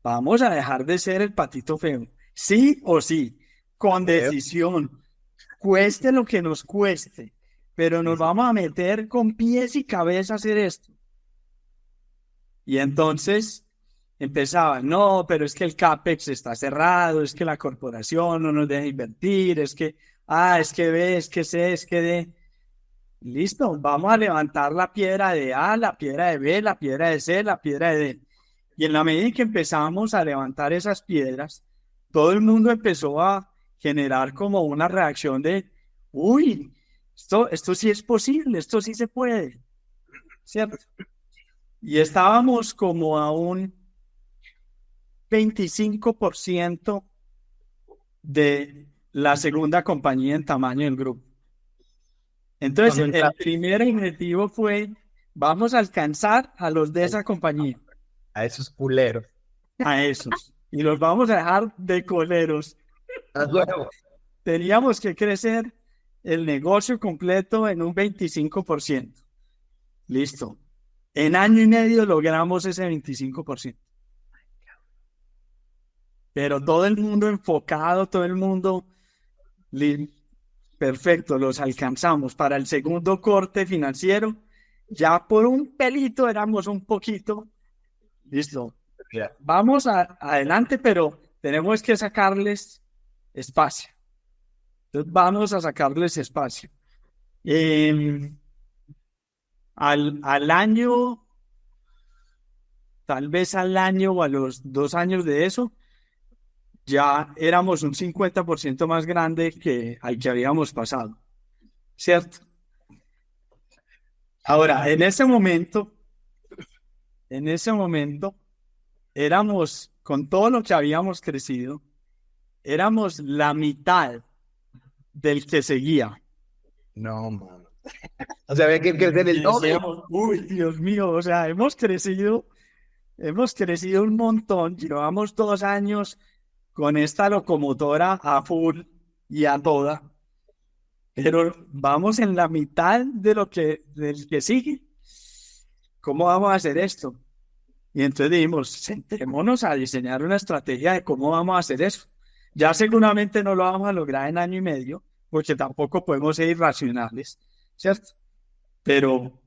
vamos a dejar de ser el patito feo. Sí o sí, con decisión, cueste lo que nos cueste, pero nos vamos a meter con pies y cabeza a hacer esto. Y entonces empezaban, no, pero es que el CAPEX está cerrado, es que la corporación no nos deja invertir, es que B, es que C, es que D. Listo, vamos a levantar la piedra de A, la piedra de B, la piedra de C, la piedra de D. Y en la medida en que empezamos a levantar esas piedras, todo el mundo empezó a generar como una reacción de, uy, esto sí es posible, esto sí se puede, ¿cierto? Y estábamos como a un 25% de la segunda compañía en tamaño del grupo. Entonces, Cuando el entra primer objetivo fue, vamos a alcanzar a los de esa compañía, a esos culeros. a esos, y los vamos a dejar de coleros. A huevo. Teníamos que crecer el negocio completo en un 25%. Listo. En año y medio logramos ese 25%. Pero todo el mundo enfocado, todo el mundo perfecto, los alcanzamos. Para el segundo corte financiero, ya por un pelito éramos un poquito. Listo. Ya. Vamos adelante, pero tenemos que sacarles espacio. Entonces vamos a sacarles espacio. Al año, tal vez al año o a los 2 años de eso, ya éramos un 50% más grande que al que habíamos pasado, ¿cierto? Ahora, en ese momento, éramos, con todo lo que habíamos crecido, éramos la mitad del que seguía. No, mano. O sea, había que crecer el Y doble. decíamos, uy, Dios mío, o sea, hemos crecido un montón. Llevamos 2 años con esta locomotora a full y a toda, pero vamos en la mitad del que sigue. ¿Cómo vamos a hacer esto? Y entonces dijimos, sentémonos a diseñar una estrategia de cómo vamos a hacer eso. Ya seguramente no lo vamos a lograr en año y medio, porque tampoco podemos ser irracionales, ¿cierto? Pero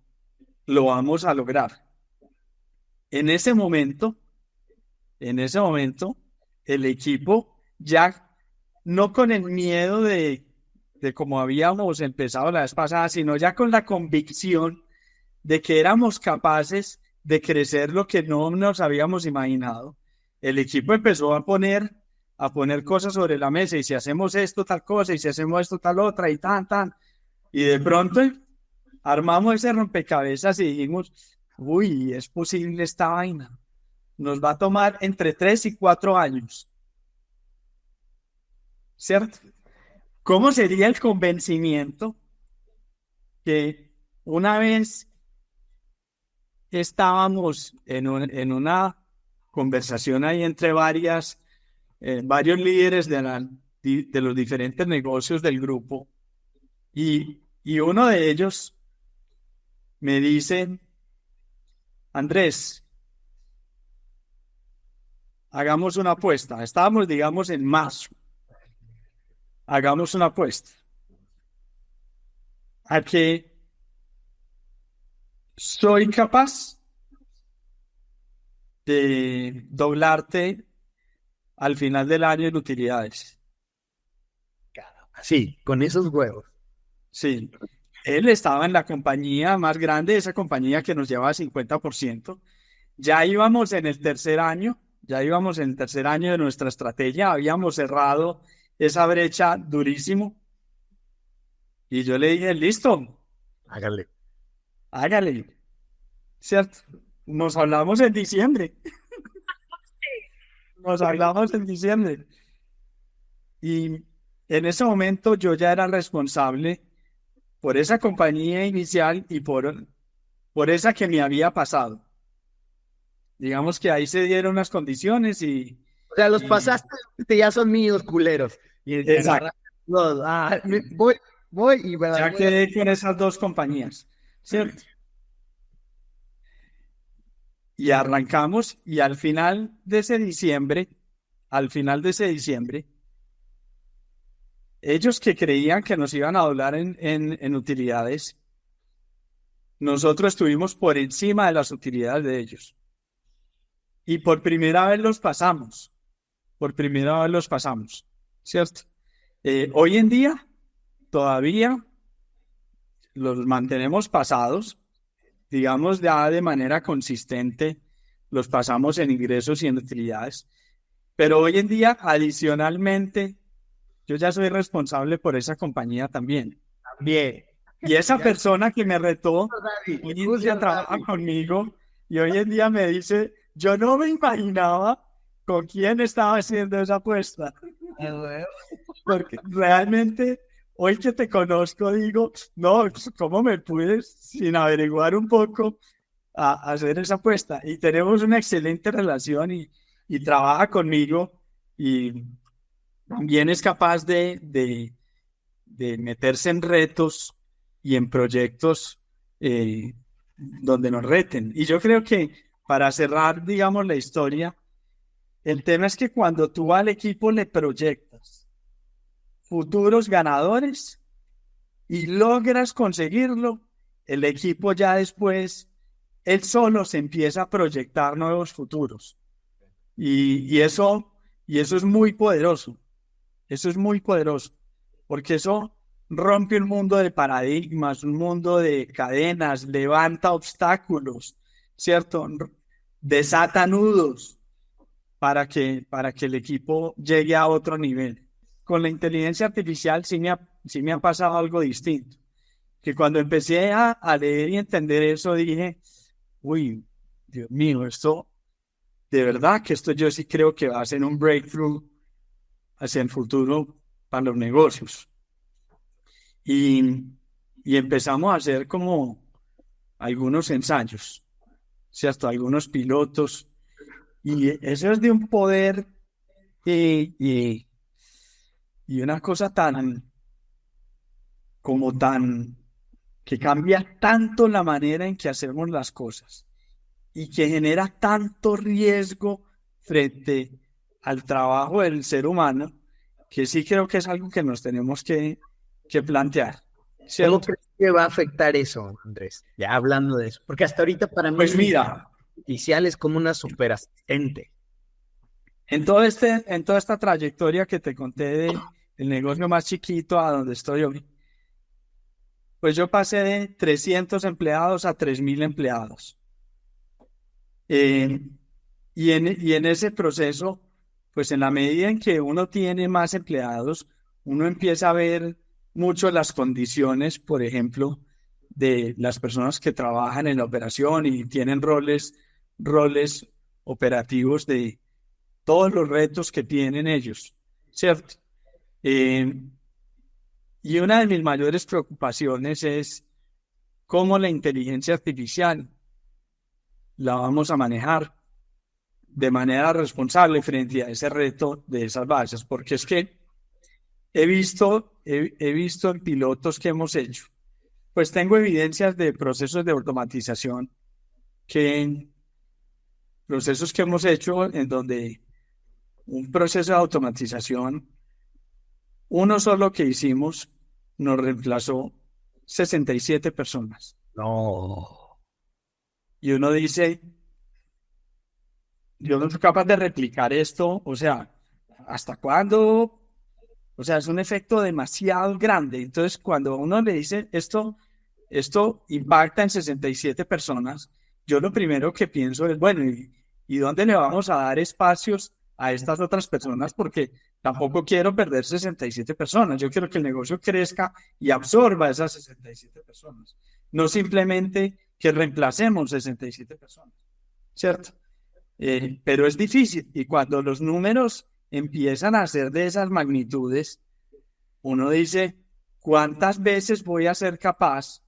lo vamos a lograr. En ese momento, el equipo ya no con el miedo de cómo habíamos empezado la vez pasada, sino ya con la convicción de que éramos capaces de crecer lo que no nos habíamos imaginado, el equipo empezó a poner cosas sobre la mesa, y si hacemos esto, tal cosa, y si hacemos esto, tal otra, y tan, y de pronto armamos ese rompecabezas y dijimos, uy, es posible esta vaina, nos va a tomar entre 3 y 4 años, ¿cierto? ¿Cómo sería el convencimiento que una vez estábamos en una conversación ahí entre varios líderes de los diferentes negocios del grupo, y uno de ellos me dice, Andrés, hagamos una apuesta? Estábamos, digamos, en marzo. Hagamos una apuesta a que soy capaz de doblarte al final del año en utilidades. Sí, con esos huevos. Sí, él estaba en la compañía más grande, esa compañía que nos llevaba 50%. Ya íbamos en el tercer año de nuestra estrategia, habíamos cerrado esa brecha durísimo. Y yo le dije, listo, Hágale. hágale, ¿cierto? Nos hablamos en diciembre. Nos hablamos en diciembre. Y en ese momento yo ya era responsable por esa compañía inicial y por esa que me había pasado. Digamos que ahí se dieron unas condiciones y... O sea, los pasaste, ya son míos, culeros. Y Exacto. voy y me Ya quedé con esas dos compañías, ¿cierto? Y arrancamos, y al final de ese diciembre, ellos que creían que nos iban a doblar en utilidades, nosotros estuvimos por encima de las utilidades de ellos. Y por primera vez los pasamos, ¿cierto? Hoy en día todavía los mantenemos pasados, digamos ya de manera consistente, los pasamos en ingresos y en utilidades. Pero hoy en día, adicionalmente, yo ya soy responsable por esa compañía también. Bien. Y esa persona que me retó, hoy en día trabaja conmigo, y hoy en día me dice, yo no me imaginaba con quién estaba haciendo esa apuesta. Porque realmente, hoy que te conozco, digo, no, ¿cómo me pude, sin averiguar un poco, a hacer esa apuesta? Y tenemos una excelente relación, y trabaja conmigo, y también es capaz de meterse en retos y en proyectos donde nos reten. Y yo creo que para cerrar, digamos, la historia, el tema es que cuando tú al equipo le proyectas futuros ganadores y logras conseguirlo, el equipo ya después, él solo se empieza a proyectar nuevos futuros. Y eso es muy poderoso. Eso es muy poderoso, porque eso rompe un mundo de paradigmas, un mundo de cadenas, levanta obstáculos, ¿cierto? Desata nudos para que el equipo llegue a otro nivel. Con la inteligencia artificial sí me ha pasado algo distinto, que cuando empecé a leer y entender eso dije, uy, Dios mío, esto, de verdad que esto yo sí creo que va a ser un breakthrough hacia el futuro para los negocios. Y empezamos a hacer como algunos ensayos, ¿cierto? Algunos pilotos, y eso es de un poder y una cosa tan, que cambia tanto la manera en que hacemos las cosas y que genera tanto riesgo frente al trabajo del ser humano, que sí creo que es algo que nos tenemos que plantear, ¿cierto? ¿Cómo crees que va a afectar eso, Andrés? Ya hablando de eso. Porque hasta ahorita para mí Pues mira, artificial es como una super asistente. en toda esta trayectoria que te conté del negocio más chiquito a donde estoy hoy, pues yo pasé de 300 empleados a 3.000 empleados. Eh, y en ese proceso, pues en la medida en que uno tiene más empleados, uno empieza a ver mucho las condiciones, por ejemplo, de las personas que trabajan en la operación y tienen roles operativos de todos los retos que tienen ellos, ¿cierto? Eh, y una de mis mayores preocupaciones es cómo la inteligencia artificial la vamos a manejar de manera responsable frente a ese reto de esas bases, porque es que he visto en pilotos que hemos hecho, pues tengo evidencias de procesos de automatización, procesos que hemos hecho en donde un proceso de automatización, uno solo que hicimos, nos reemplazó 67 personas. No. Y uno dice, yo no soy capaz de replicar esto, o sea, ¿hasta cuándo? O sea, es un efecto demasiado grande. Entonces, cuando uno le dice esto impacta en 67 personas, yo lo primero que pienso es, bueno, ¿y dónde le vamos a dar espacios a estas otras personas? Porque tampoco quiero perder 67 personas. Yo quiero que el negocio crezca y absorba esas 67 personas. No simplemente que reemplacemos 67 personas, ¿cierto? Pero es difícil y cuando los números empiezan a ser de esas magnitudes, uno dice, ¿cuántas veces voy a ser capaz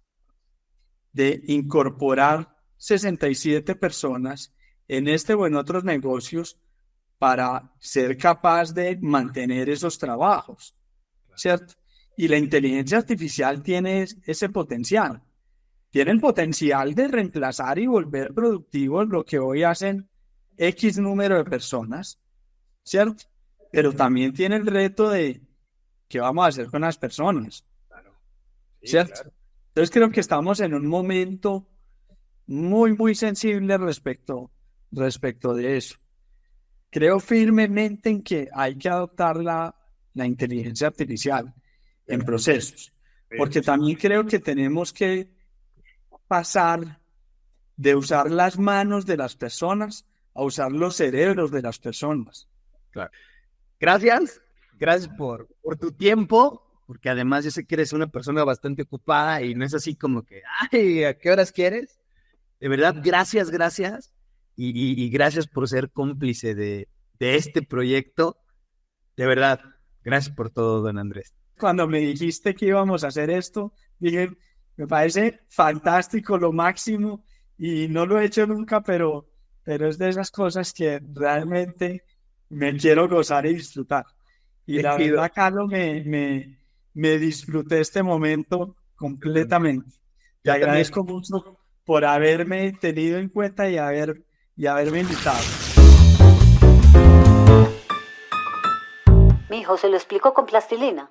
de incorporar 67 personas en este o en otros negocios para ser capaz de mantener esos trabajos? ¿Cierto? Y la inteligencia artificial tiene ese potencial. Tiene el potencial de reemplazar y volver productivos lo que hoy hacen X número de personas, ¿cierto? Pero también tiene el reto de qué vamos a hacer con las personas, ¿cierto? Claro. Entonces creo que estamos en un momento muy, muy sensible respecto de eso. Creo firmemente en que hay que adoptar la inteligencia artificial en procesos, porque también creo que tenemos que pasar de usar las manos de las personas a usar los cerebros de las personas. Claro. Gracias por tu tiempo, porque además yo sé que eres una persona bastante ocupada y no es así como que, ay, ¿a qué horas quieres? De verdad, gracias y gracias por ser cómplice de este proyecto. De verdad, gracias por todo, don Andrés. Cuando me dijiste que íbamos a hacer esto, dije, me parece fantástico, lo máximo, y no lo he hecho nunca, pero es de esas cosas que realmente me quiero gozar y disfrutar. Y la verdad, Carlos, me disfruté este momento completamente. Te agradezco mucho por haberme tenido en cuenta y haberme invitado. Mi hijo se lo explicó con plastilina.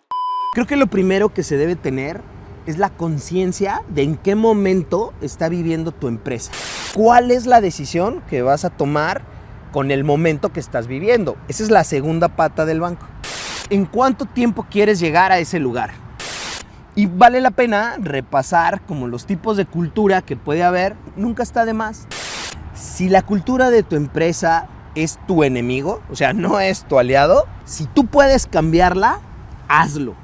Creo que lo primero que se debe tener es la conciencia de en qué momento está viviendo tu empresa. ¿Cuál es la decisión que vas a tomar con el momento que estás viviendo? Esa es la segunda pata del banco. ¿En cuánto tiempo quieres llegar a ese lugar? Y vale la pena repasar como los tipos de cultura que puede haber. Nunca está de más. Si la cultura de tu empresa es tu enemigo, o sea, no es tu aliado, si tú puedes cambiarla, hazlo.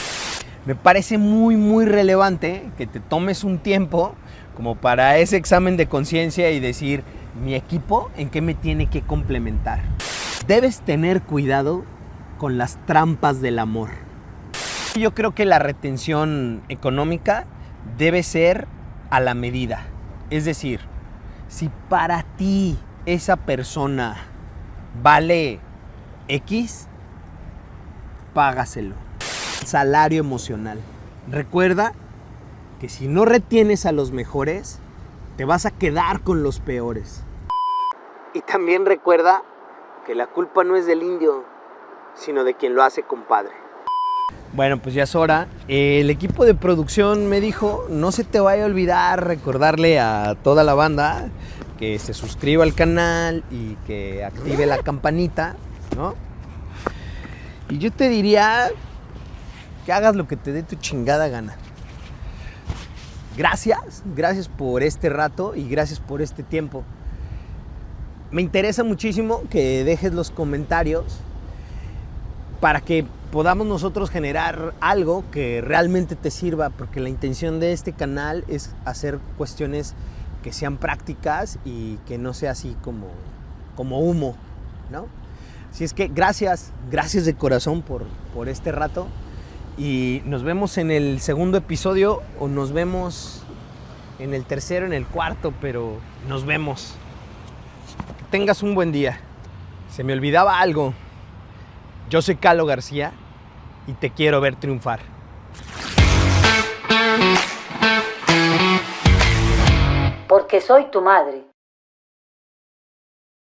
Me parece muy, muy relevante que te tomes un tiempo como para ese examen de conciencia y decir, mi equipo, ¿en qué me tiene que complementar? Debes tener cuidado con las trampas del amor. Yo creo que la retención económica debe ser a la medida. Es decir, si para ti esa persona vale X, págaselo. Salario emocional. Recuerda que si no retienes a los mejores, te vas a quedar con los peores. Y también recuerda que la culpa no es del indio, sino de quien lo hace compadre. Bueno, pues ya es hora. El equipo de producción me dijo, no se te vaya a olvidar recordarle a toda la banda que se suscriba al canal y que active la campanita, ¿no? Y yo te diría que hagas lo que te dé tu chingada gana. Gracias por este rato y gracias por este tiempo. Me interesa muchísimo que dejes los comentarios para que podamos nosotros generar algo que realmente te sirva, porque la intención de este canal es hacer cuestiones que sean prácticas y que no sea así como humo, ¿no? Así es que gracias de corazón por este rato, y nos vemos en el segundo episodio, o nos vemos en el tercero, en el cuarto, pero nos vemos. Que tengas un buen día. Se me olvidaba algo. Yo soy Calo García y te quiero ver triunfar. Porque soy tu madre.